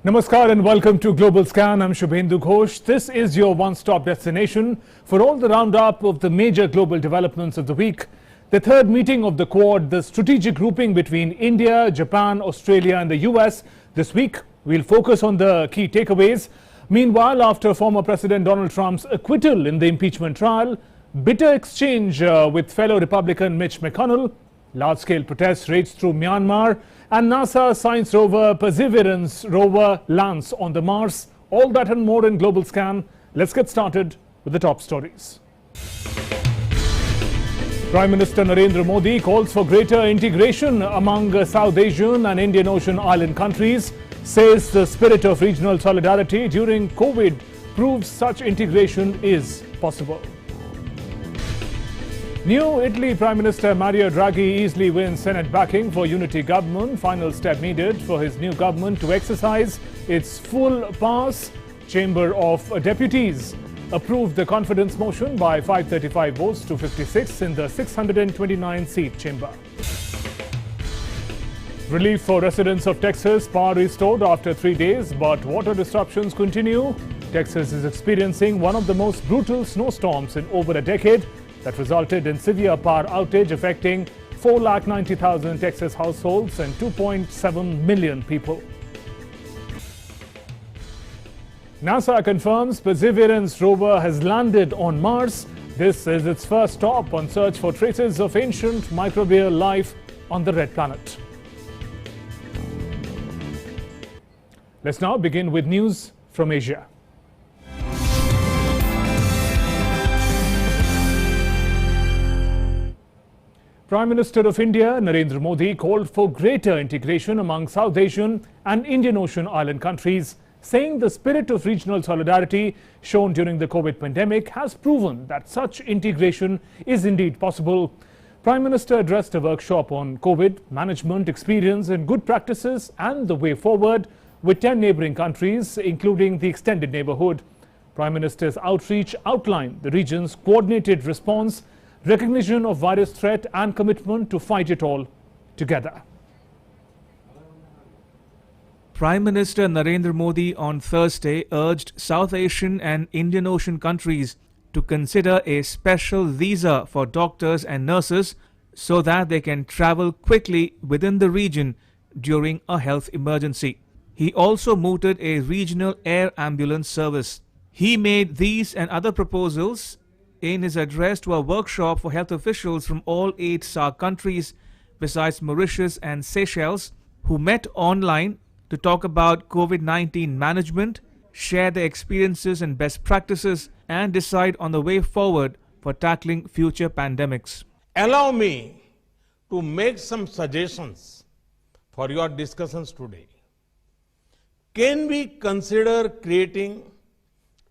Namaskar and welcome to Global Scan. I'm Shubhendu Ghosh. This is your one-stop destination for all the roundup of the major global developments of the week. The third meeting of the Quad, the strategic grouping between India, Japan, Australia and the US. This week, we'll focus on the key takeaways. Meanwhile, after former President Donald Trump's acquittal in the impeachment trial, bitter exchange with fellow Republican Mitch McConnell, large-scale protests raged through Myanmar, and NASA science rover Perseverance rover lands on the Mars. All that and more in Global Scan. Let's get started with the top stories. Prime Minister Narendra Modi calls for greater integration among South Asian and Indian Ocean island countries, says the spirit of regional solidarity during COVID proves such integration is possible. New Italy Prime Minister Mario Draghi easily wins Senate backing for unity government. Final step needed for his new government to exercise its full powers. Chamber of Deputies approved the confidence motion by 535 votes to 56 in the 629-seat chamber. Relief for residents of Texas, power restored after 3 days, but water disruptions continue. Texas is experiencing one of the most brutal snowstorms in over a decade that resulted in severe power outage affecting 490,000 Texas households and 2.7 million people. NASA confirms Perseverance rover has landed on Mars. This is its first stop on search for traces of ancient microbial life on the red planet. Let's now begin with news from Asia. Prime Minister of India Narendra Modi called for greater integration among South Asian and Indian Ocean island countries, saying the spirit of regional solidarity shown during the COVID pandemic has proven that such integration is indeed possible. Prime Minister addressed a workshop on COVID management experience and good practices and the way forward with 10 neighbouring countries, including the extended neighbourhood. Prime Minister's outreach outlined the region's coordinated response, recognition of virus threat and commitment to fight it all together. Prime Minister Narendra Modi on Thursday urged South Asian and Indian Ocean countries to consider a special visa for doctors and nurses so that they can travel quickly within the region during a health emergency. He also mooted a regional air ambulance service. He made these and other proposals in his address to a workshop for health officials from all 8 SAARC countries besides Mauritius and Seychelles, who met online to talk about COVID-19 management, share their experiences and best practices, and decide on the way forward for tackling future pandemics. Allow me to make some suggestions for your discussions today. Can we consider creating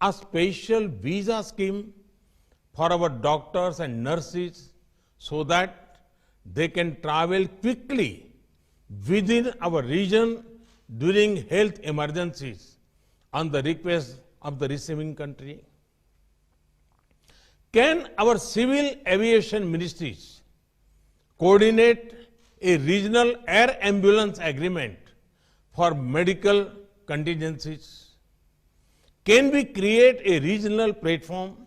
a special visa scheme for our doctors and nurses so that they can travel quickly within our region during health emergencies on the request of the receiving country? Can our civil aviation ministries coordinate a regional air ambulance agreement for medical contingencies? Can we create a regional platform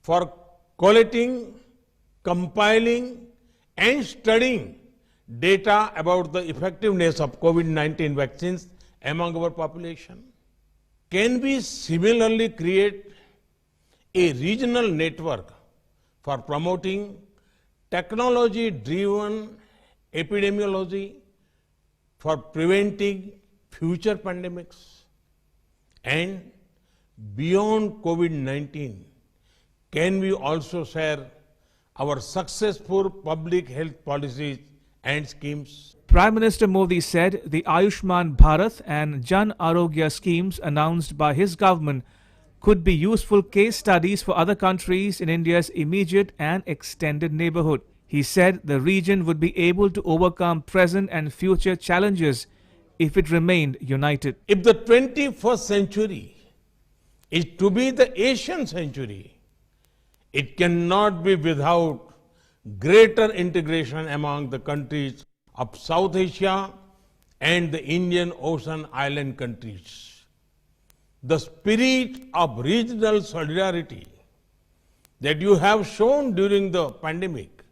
for collating, compiling and studying data about the effectiveness of COVID-19 vaccines among our population? Can we similarly create a regional network for promoting technology-driven epidemiology for preventing future pandemics? And beyond COVID-19, can we also share our successful public health policies and schemes? Prime Minister Modi said the Ayushman Bharat and Jan Arogya schemes announced by his government could be useful case studies for other countries in India's immediate and extended neighborhood. He said the region would be able to overcome present and future challenges if it remained united. If the 21st century is to be the Asian century, it cannot be without greater integration among the countries of South Asia and the Indian Ocean island countries. The spirit of regional solidarity that you have shown during the pandemic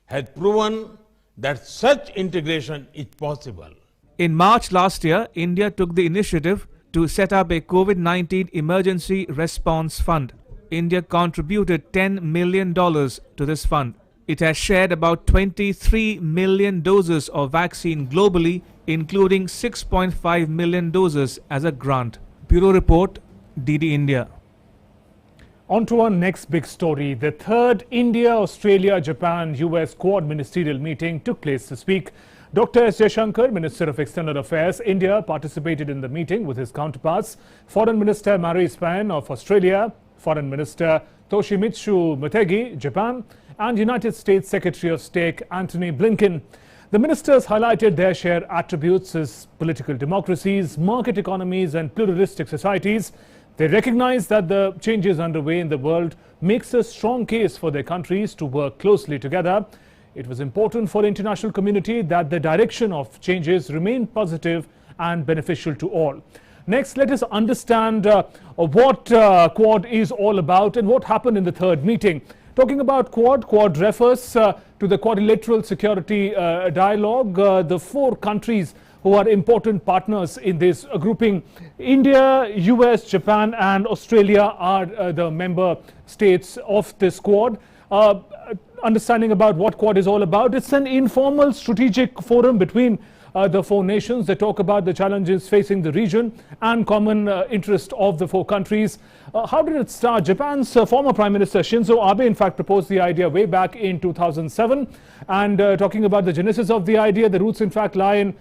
has proven that such integration is possible. In March last year, India took the initiative to set up a COVID-19 Emergency Response Fund. India contributed $10 million to this fund. It has shared about 23 million doses of vaccine globally, including 6.5 million doses as a grant. Bureau Report, DD India. On to our next big story. The third India, Australia, Japan, US Quad ministerial meeting took place this week. Dr. S. Jaishankar, Minister of External Affairs, India, participated in the meeting with his counterparts, Foreign Minister Marise Payne of Australia, Foreign Minister Toshimitsu Motegi, Japan, and United States Secretary of State Antony Blinken. The ministers highlighted their shared attributes as political democracies, market economies, and pluralistic societies. They recognize that the changes underway in the world makes a strong case for their countries to work closely together. It was important for the international community that the direction of changes remain positive and beneficial to all. Next, let us understand what Quad is all about and what happened in the third meeting. Talking about Quad refers to the quadrilateral security dialogue. The four countries who are important partners in this grouping, India, US, Japan and Australia are the member states of this Quad. Understanding about what Quad is all about, it's an informal strategic forum between the four nations. They talk about the challenges facing the region and common interest of the four countries. How did it start? Japan's former Prime Minister Shinzo Abe in fact proposed the idea way back in 2007, and talking about the genesis of the idea, the roots in fact lie in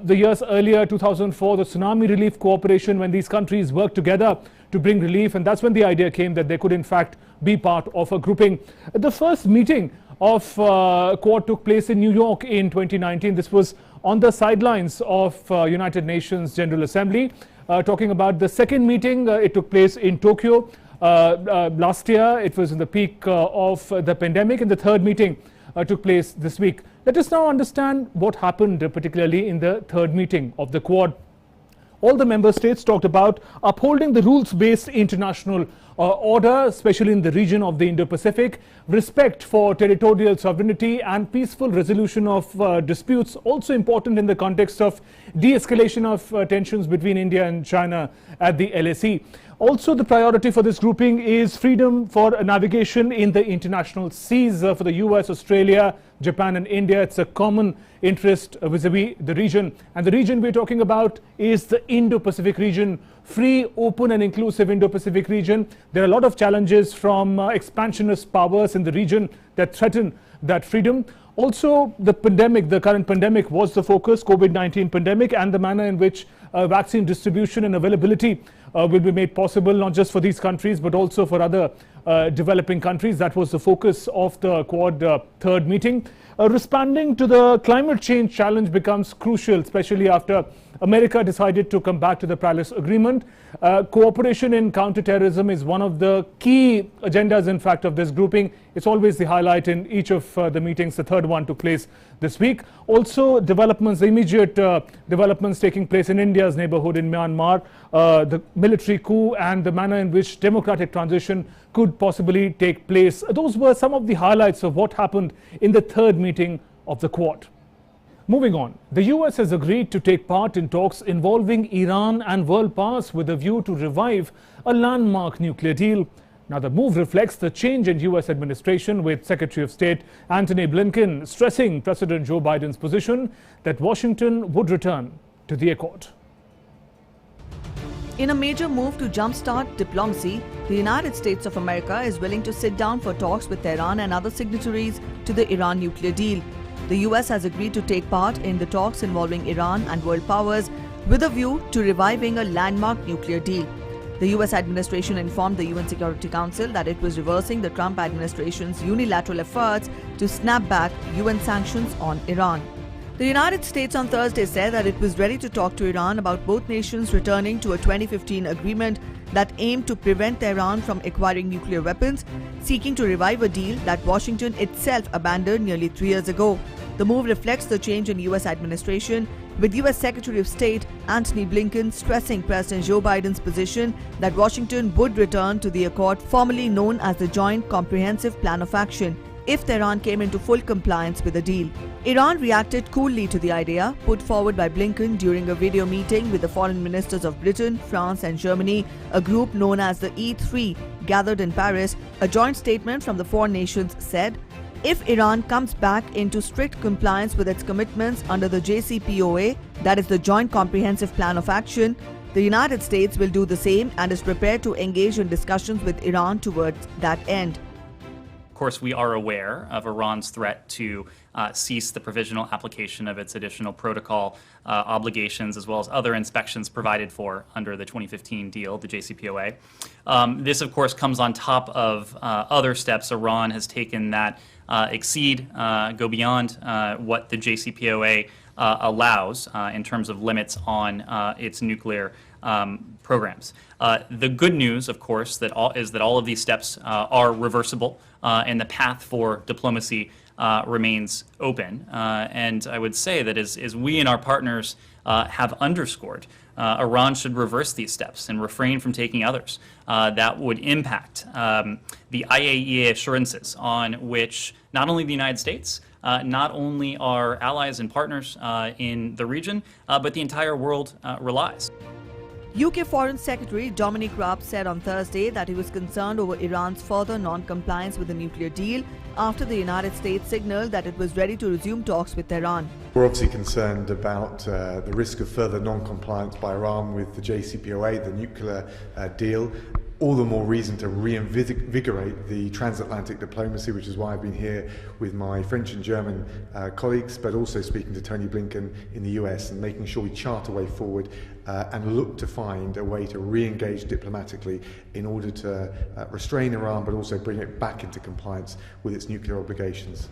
the years earlier, 2004, the tsunami relief cooperation, when these countries worked together to bring relief, and that's when the idea came that they could in fact be part of a grouping. The first meeting of Quad took place in New York in 2019. This was on the sidelines of United Nations General Assembly. Talking about the second meeting, it took place in Tokyo last year. It was in the peak of the pandemic, and the third meeting took place this week. Let us now understand what happened particularly in the third meeting of the Quad. All the member states talked about upholding the rules-based international order, especially in the region of the Indo-Pacific, respect for territorial sovereignty and peaceful resolution of disputes, also important in the context of de-escalation of tensions between India and China at the LAC. Also, the priority for this grouping is freedom for navigation in the international seas for the US, Australia, Japan and India. It's a common interest vis-a-vis the region. And the region we're talking about is the Indo-Pacific region, free, open and inclusive Indo-Pacific region. There are a lot of challenges from expansionist powers in the region that threaten that freedom. Also, the pandemic, the current pandemic was the focus, COVID-19 pandemic, and the manner in which vaccine distribution and availability will be made possible, not just for these countries, but also for other developing countries. That was the focus of the Quad third meeting. Responding to the climate change challenge becomes crucial, especially after America decided to come back to the Paris Agreement. Cooperation in counterterrorism is one of the key agendas, in fact, of this grouping. It's always the highlight in each of the meetings. The third one took place this week. Also, developments, the immediate developments taking place in India's neighborhood in Myanmar, the military coup and the manner in which democratic transition could possibly take place. Those were some of the highlights of what happened in the third meeting of the Quad. Moving on, the US has agreed to take part in talks involving Iran and world powers with a view to revive a landmark nuclear deal. Now, the move reflects the change in US administration, with Secretary of State Antony Blinken stressing President Joe Biden's position that Washington would return to the accord. In a major move to jumpstart diplomacy, the United States of America is willing to sit down for talks with Tehran and other signatories to the Iran nuclear deal. The US has agreed to take part in the talks involving Iran and world powers with a view to reviving a landmark nuclear deal. The US administration informed the UN Security Council that it was reversing the Trump administration's unilateral efforts to snap back UN sanctions on Iran. The United States on Thursday said that it was ready to talk to Iran about both nations returning to a 2015 agreement that aimed to prevent Tehran from acquiring nuclear weapons, seeking to revive a deal that Washington itself abandoned nearly 3 years ago. The move reflects the change in US administration, with US Secretary of State Antony Blinken stressing President Joe Biden's position that Washington would return to the accord formerly known as the Joint Comprehensive Plan of Action if Tehran came into full compliance with the deal. Iran reacted coolly to the idea put forward by Blinken during a video meeting with the foreign ministers of Britain, France and Germany, a group known as the E3, gathered in Paris. A joint statement from the four nations said, if Iran comes back into strict compliance with its commitments under the JCPOA, that is the Joint Comprehensive Plan of Action, the United States will do the same and is prepared to engage in discussions with Iran towards that end. Of course, we are aware of Iran's threat to cease the provisional application of its additional protocol obligations, as well as other inspections provided for under the 2015 deal, the JCPOA. This, of course, comes on top of other steps Iran has taken that go beyond what the JCPOA allows in terms of limits on its nuclear programs. The good news, of course, is that all of these steps are reversible, and the path for diplomacy remains open. And I would say that as we and our partners have underscored, Iran should reverse these steps and refrain from taking others that would impact the IAEA assurances on which not only the United States, not only our allies and partners in the region, but the entire world relies. UK Foreign Secretary Dominic Raab said on Thursday that he was concerned over Iran's further non-compliance with the nuclear deal after the United States signaled that it was ready to resume talks with Tehran. We're obviously concerned about the risk of further non-compliance by Iran with the JCPOA, the nuclear deal. All the more reason to reinvigorate the transatlantic diplomacy, which is why I've been here with my French and German colleagues, but also speaking to Tony Blinken in the US and making sure we chart a way forward and look to find a way to re-engage diplomatically in order to restrain Iran, but also bring it back into compliance with its nuclear obligations.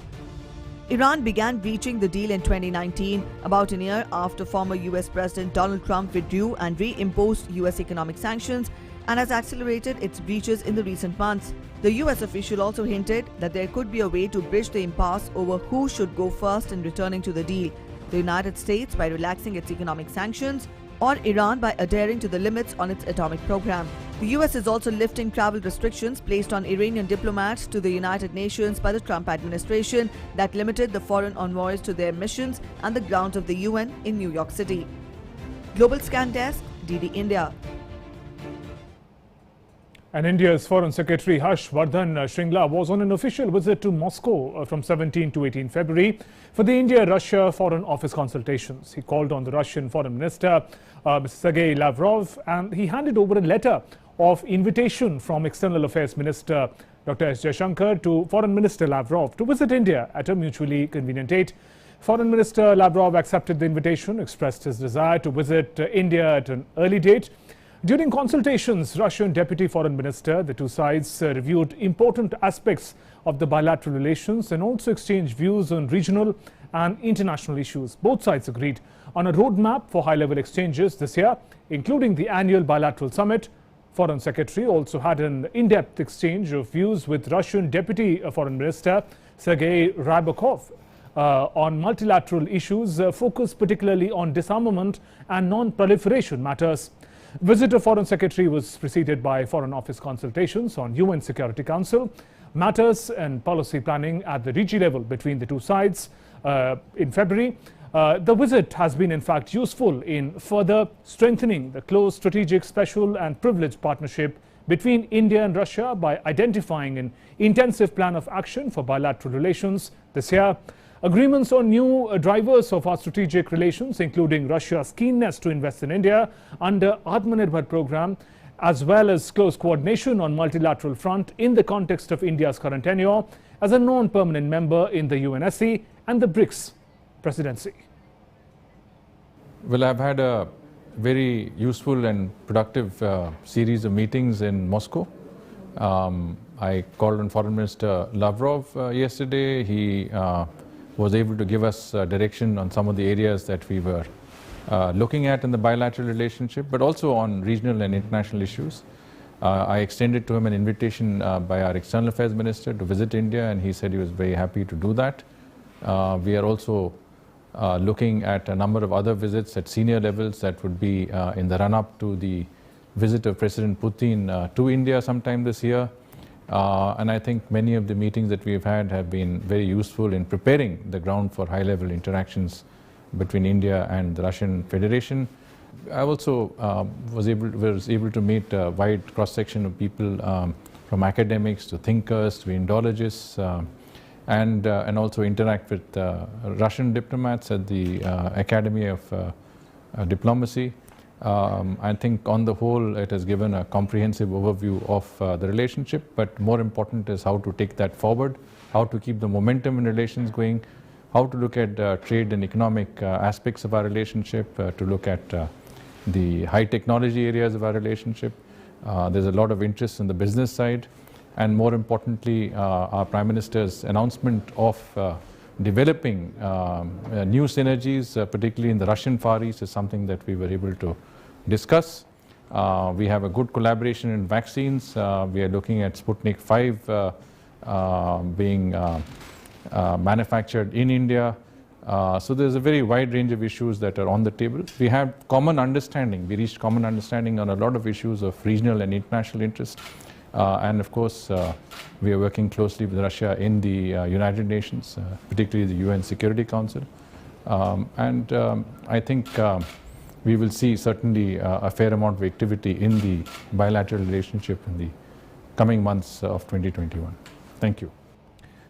Iran began breaching the deal in 2019, about a year after former US President Donald Trump withdrew and reimposed US economic sanctions, and has accelerated its breaches in the recent months. The US official also hinted that there could be a way to bridge the impasse over who should go first in returning to the deal: the United States by relaxing its economic sanctions, or Iran by adhering to the limits on its atomic program. The US is also lifting travel restrictions placed on Iranian diplomats to the United Nations by the Trump administration that limited the foreign envoys to their missions and the grounds of the UN in New York City. Global Scan Desk, DD India. And India's Foreign Secretary Harsh Vardhan Shringla was on an official visit to Moscow from 17 to 18 February for the India-Russia Foreign Office consultations. He called on the Russian Foreign Minister, Mr. Sergei Lavrov, and he handed over a letter of invitation from External Affairs Minister Dr. S. Jaishankar to Foreign Minister Lavrov to visit India at a mutually convenient date. Foreign Minister Lavrov accepted the invitation, expressed his desire to visit India at an early date. During consultations, Russian Deputy Foreign Minister, the two sides reviewed important aspects of the bilateral relations and also exchanged views on regional and international issues. Both sides agreed on a roadmap for high-level exchanges this year, including the annual bilateral summit. Foreign Secretary also had an in-depth exchange of views with Russian Deputy Foreign Minister Sergei Rybakov on multilateral issues, focused particularly on disarmament and non-proliferation matters. Visit of Foreign Secretary was preceded by Foreign Office consultations on UN Security Council matters and policy planning at the RIGI level between the two sides in February. The visit has been in fact useful in further strengthening the close strategic, special and privileged partnership between India and Russia by identifying an intensive plan of action for bilateral relations this year. Agreements on new drivers of our strategic relations, including Russia's keenness to invest in India under Atmanirbhar program, as well as close coordination on multilateral front in the context of India's current tenure as a non-permanent member in the UNSC and the BRICS presidency. Well, I've had a very useful and productive series of meetings in Moscow. I called on Foreign Minister Lavrov yesterday. He was able to give us direction on some of the areas that we were looking at in the bilateral relationship, but also on regional and international issues. I extended to him an invitation by our External Affairs Minister to visit India, and he said he was very happy to do that. We are also looking at a number of other visits at senior levels that would be in the run-up to the visit of President Putin to India sometime this year. And I think many of the meetings that we've had have been very useful in preparing the ground for high-level interactions between India and the Russian Federation. I also was able to meet a wide cross-section of people, from academics to thinkers to Indologists, and also interact with Russian diplomats at the Academy of Diplomacy. I think on the whole it has given a comprehensive overview of the relationship, but more important is how to take that forward, how to keep the momentum in relations going, how to look at trade and economic aspects of our relationship, to look at the high technology areas of our relationship. There's a lot of interest in the business side, and more importantly, our Prime Minister's announcement of developing new synergies, particularly in the Russian Far East, is something that we were able to discuss. We have a good collaboration in vaccines. We are looking at Sputnik 5 being manufactured in India. So there's a very wide range of issues that are on the table. We have common understanding. We reached common understanding on a lot of issues of regional and international interest. And of course, we are working closely with Russia in the United Nations, particularly the UN Security Council. I think we will see certainly a fair amount of activity in the bilateral relationship in the coming months of 2021. Thank you.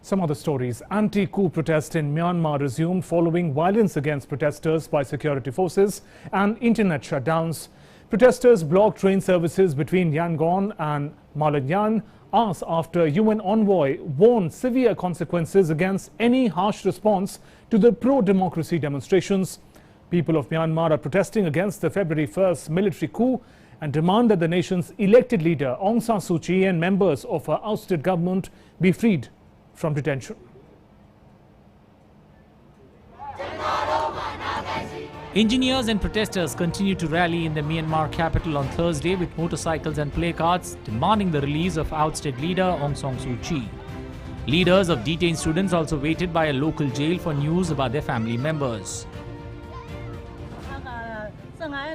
Some other stories. Anti-coup protest in Myanmar resumed following violence against protesters by security forces and internet shutdowns. Protesters blocked train services between Yangon and Malayan hours after UN envoy warned severe consequences against any harsh response to the pro-democracy demonstrations. People of Myanmar are protesting against the February 1st military coup and demand that the nation's elected leader Aung San Suu Kyi and members of her ousted government be freed from detention. Engineers and protesters continue to rally in the Myanmar capital on Thursday with motorcycles and placards demanding the release of ousted leader Aung San Suu Kyi. Leaders of detained students also waited by a local jail for news about their family members.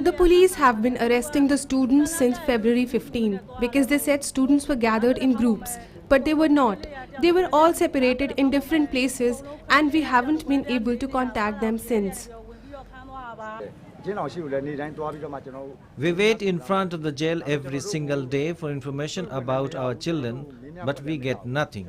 The police have been arresting the students since February 15 because they said students were gathered in groups, but they were not. They were all separated in different places and we haven't been able to contact them since. We wait in front of the jail every single day for information about our children, but we get nothing.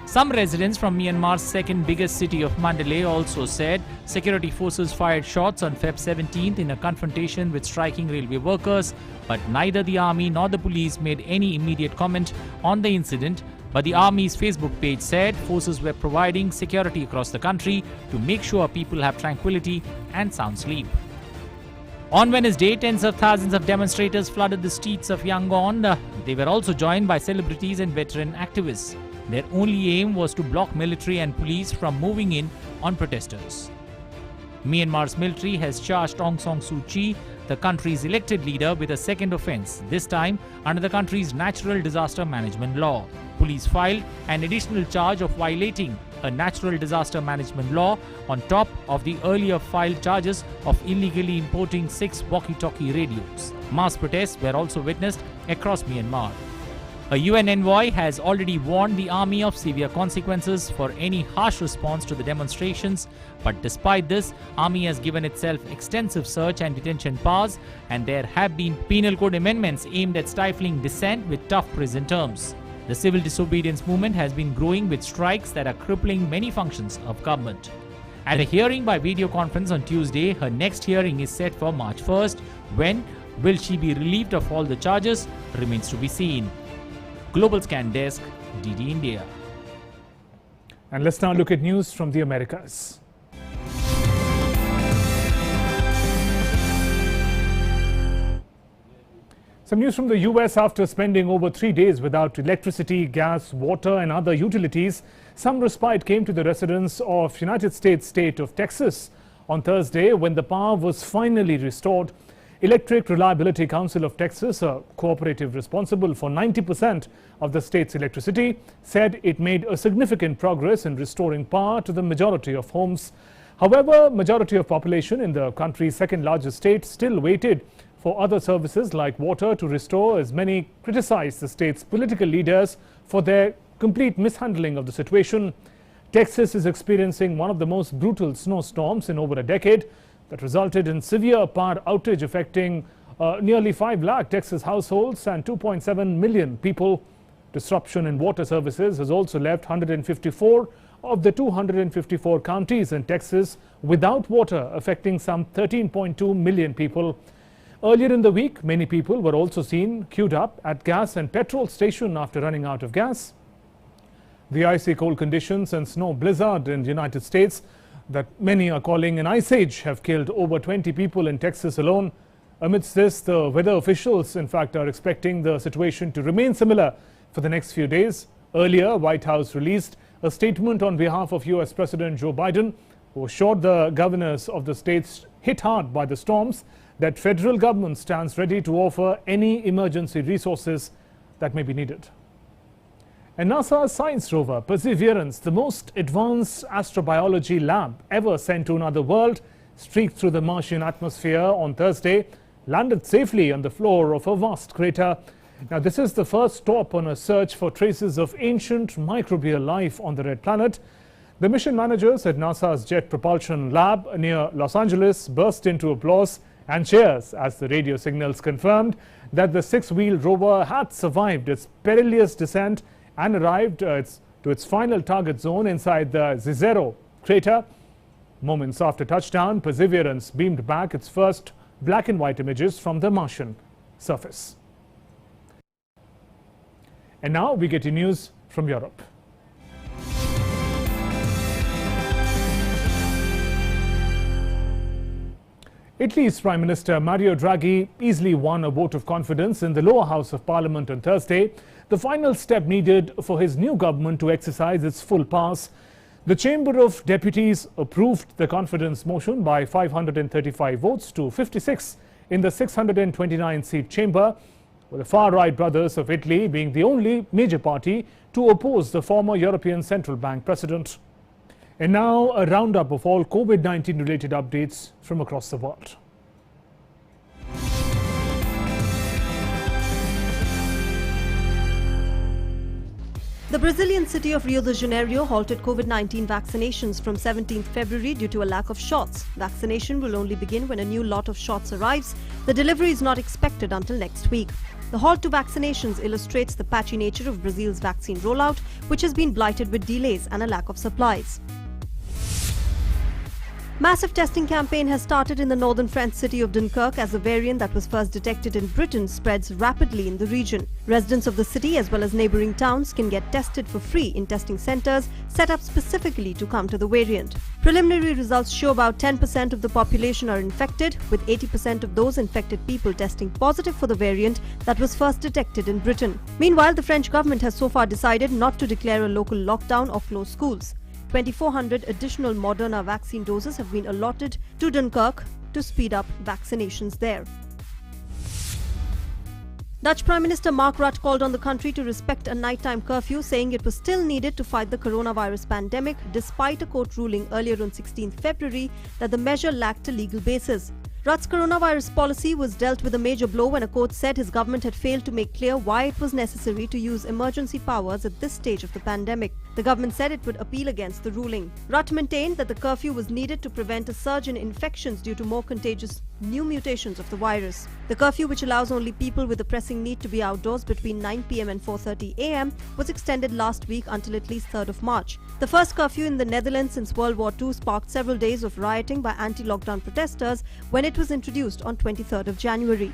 Some residents from Myanmar's second biggest city of Mandalay also said security forces fired shots on Feb 17th in a confrontation with striking railway workers, but neither the army nor the police made any immediate comment on the incident. But the army's Facebook page said forces were providing security across the country to make sure people have tranquility and sound sleep. On Wednesday, tens of thousands of demonstrators flooded the streets of Yangon. They were also joined by celebrities and veteran activists. Their only aim was to block military and police from moving in on protesters. Myanmar's military has charged Aung San Suu Kyi, the country's elected leader, with a second offence, this time under the country's natural disaster management law. Police filed an additional charge of violating a natural disaster management law on top of the earlier filed charges of illegally importing 6 walkie-talkie radios. Mass protests were also witnessed across Myanmar. A UN envoy has already warned the army of severe consequences for any harsh response to the demonstrations, but despite this, army has given itself extensive search and detention powers, and there have been penal code amendments aimed at stifling dissent with tough prison terms. The civil disobedience movement has been growing with strikes that are crippling many functions of government. At a hearing by video conference on Tuesday, her next hearing is set for March 1st. When will she be relieved of all the charges remains to be seen. Global Scan Desk, DD India. And let's now look at news from the Americas. Some news from the US. After spending over 3 days without electricity, gas, water and other utilities, some respite came to the residents of United States state of Texas on Thursday when the power was finally restored. Electric Reliability Council of Texas, a cooperative responsible for 90% of the state's electricity, said it made a significant progress in restoring power to the majority of homes. However, majority of population in the country's second largest state still waited for other services like water to restore, as many criticized the state's political leaders for their complete mishandling of the situation. Texas is experiencing one of the most brutal snowstorms in over a decade that resulted in severe power outage affecting nearly 5 lakh Texas households and 2.7 million people. Disruption in water services has also left 154 of the 254 counties in Texas without water, affecting some 13.2 million people. Earlier in the week, many people were also seen queued up at gas and petrol station after running out of gas. The icy cold conditions and snow blizzard in the United States that many are calling an ice age have killed over 20 people in Texas alone. Amidst this, the weather officials, in fact, are expecting the situation to remain similar for the next few days. Earlier, White House released a statement on behalf of US President Joe Biden, who assured the governors of the states hit hard by the storms that federal government stands ready to offer any emergency resources that may be needed. And NASA's science rover Perseverance, the most advanced astrobiology lab ever sent to another world, streaked through the Martian atmosphere on Thursday, landed safely on the floor of a vast crater. Now, this is the first stop on a search for traces of ancient microbial life on the red planet. The mission managers at NASA's Jet Propulsion Lab near Los Angeles burst into applause and cheers as the radio signals confirmed that the 6-wheeled rover had survived its perilous descent and arrived to its final target zone inside the Zero crater. Moments after touchdown, Perseverance beamed back its first black and white images from the Martian surface. And now we get to news from Europe. Italy's Prime Minister Mario Draghi easily won a vote of confidence in the lower house of Parliament on Thursday, the final step needed for his new government to exercise its full powers. The Chamber of Deputies approved the confidence motion by 535 votes to 56 in the 629-seat chamber, with the far-right Brothers of Italy being the only major party to oppose the former European Central Bank president. And now a roundup of all COVID-19 related updates from across the world. The Brazilian city of Rio de Janeiro halted COVID-19 vaccinations from 17th February due to a lack of shots. Vaccination will only begin when a new lot of shots arrives. The delivery is not expected until next week. The halt to vaccinations illustrates the patchy nature of Brazil's vaccine rollout, which has been blighted with delays and a lack of supplies. Massive testing campaign has started in the northern French city of Dunkirk as the variant that was first detected in Britain spreads rapidly in the region. Residents of the city as well as neighbouring towns can get tested for free in testing centres set up specifically to counter the variant. Preliminary results show about 10% of the population are infected, with 80% of those infected people testing positive for the variant that was first detected in Britain. Meanwhile, the French government has so far decided not to declare a local lockdown or close schools. 2,400 additional Moderna vaccine doses have been allotted to Dunkirk to speed up vaccinations there. Dutch Prime Minister Mark Rutte called on the country to respect a nighttime curfew, saying it was still needed to fight the coronavirus pandemic, despite a court ruling earlier on 16th February that the measure lacked a legal basis. Rutte's coronavirus policy was dealt with a major blow when a court said his government had failed to make clear why it was necessary to use emergency powers at this stage of the pandemic. The government said it would appeal against the ruling. Rutte maintained that the curfew was needed to prevent a surge in infections due to more contagious new mutations of the virus. The curfew, which allows only people with a pressing need to be outdoors between 9 p.m. and 4:30 a.m., was extended last week until at least 3rd of March. The first curfew in the Netherlands since World War II sparked several days of rioting by anti-lockdown protesters when it was introduced on 23rd of January.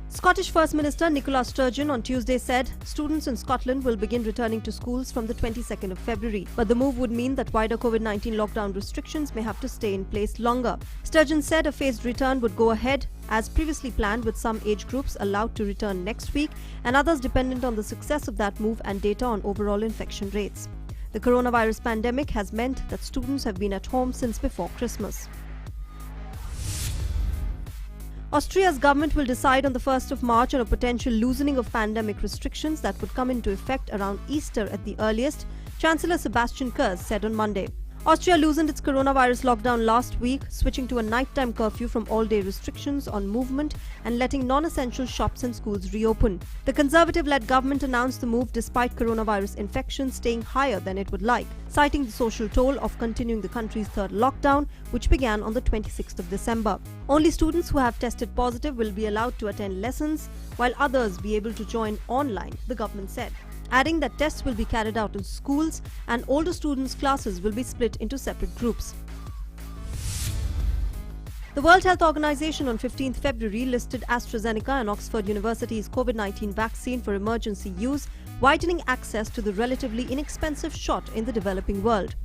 Scottish First Minister Nicola Sturgeon on Tuesday said students in Scotland will begin returning to schools from the 22nd of February, but the move would mean that wider COVID-19 lockdown restrictions may have to stay in place longer. Sturgeon said a phased return would go ahead as previously planned, with some age groups allowed to return next week and others dependent on the success of that move and data on overall infection rates. The coronavirus pandemic has meant that students have been at home since before Christmas. Austria's government will decide on the 1st of March on a potential loosening of pandemic restrictions that would come into effect around Easter at the earliest, Chancellor Sebastian Kurz said on Monday. Austria loosened its coronavirus lockdown last week, switching to a nighttime curfew from all-day restrictions on movement and letting non-essential shops and schools reopen. The Conservative-led government announced the move despite coronavirus infections staying higher than it would like, citing the social toll of continuing the country's third lockdown, which began on the 26th of December. Only students who have tested positive will be allowed to attend lessons, while others be able to join online, the government said, adding that tests will be carried out in schools and older students' classes will be split into separate groups. The World Health Organization on 15th February listed AstraZeneca and Oxford University's COVID-19 vaccine for emergency use, widening access to the relatively inexpensive shot in the developing world.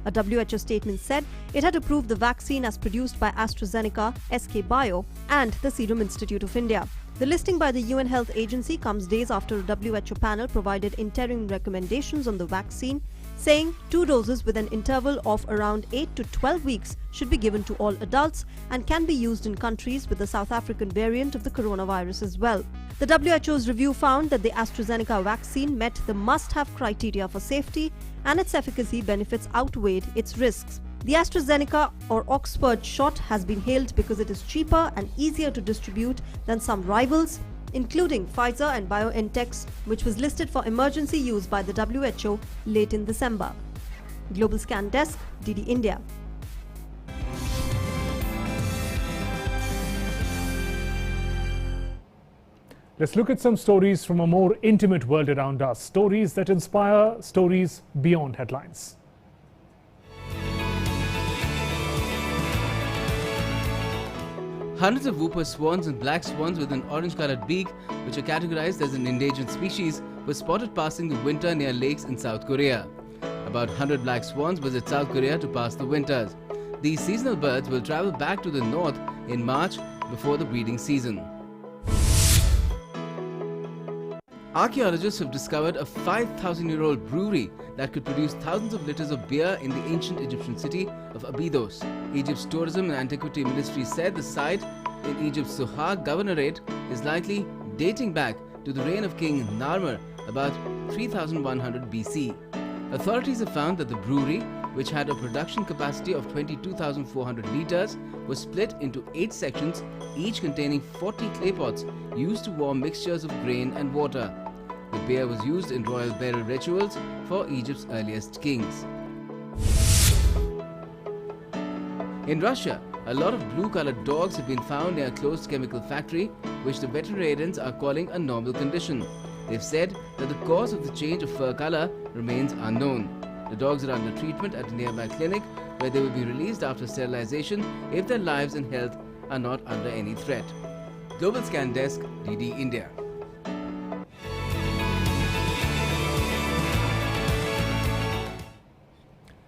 A WHO statement said it had approved the vaccine as produced by AstraZeneca, SK Bio, and the Serum Institute of India. The listing by the UN Health Agency comes days after a WHO panel provided interim recommendations on the vaccine, saying 2 doses with an interval of around 8 to 12 weeks should be given to all adults and can be used in countries with the South African variant of the coronavirus as well. The WHO's review found that the AstraZeneca vaccine met the must-have criteria for safety and its efficacy benefits outweighed its risks. The AstraZeneca or Oxford shot has been hailed because it is cheaper and easier to distribute than some rivals, including Pfizer and BioNTech's, which was listed for emergency use by the WHO late in December. Global Scan Desk, DD India. Let's look at some stories from a more intimate world around us. Stories that inspire, stories beyond headlines. Hundreds of whooper swans and black swans with an orange-colored beak, which are categorized as an endangered species, were spotted passing the winter near lakes in South Korea. About 100 black swans visit South Korea to pass the winters. These seasonal birds will travel back to the north in March before the breeding season. Archaeologists have discovered a 5,000-year-old brewery that could produce thousands of liters of beer in the ancient Egyptian city of Abydos. Egypt's Tourism and Antiquity Ministry said the site in Egypt's Sohag Governorate is likely dating back to the reign of King Narmer about 3100 BC. Authorities have found that the brewery, which had a production capacity of 22,400 litres, was split into 8 sections, each containing 40 clay pots used to warm mixtures of grain and water. The beer was used in royal burial rituals for Egypt's earliest kings. In Russia, a lot of blue-colored dogs have been found near a closed chemical factory, which the veterinarians are calling a normal condition. They've said that the cause of the change of fur color remains unknown. The dogs are under treatment at a nearby clinic, where they will be released after sterilization if their lives and health are not under any threat. Global Scan Desk, DD India.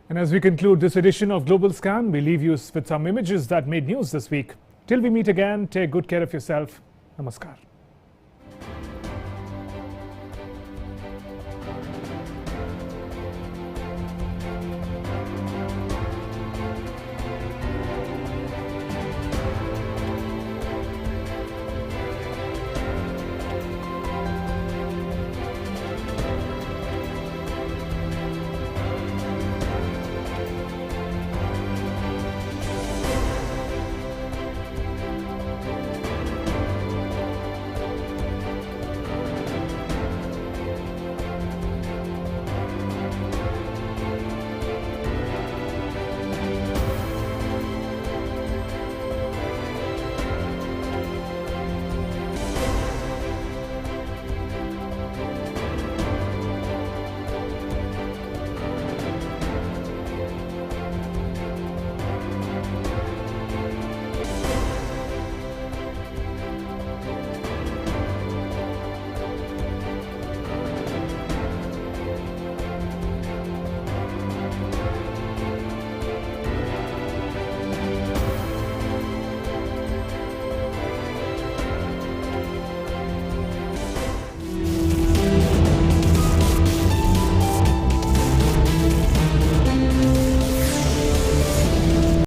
And as we conclude this edition of Global Scan, we leave you with some images that made news this week. Till we meet again, take good care of yourself. Namaskar.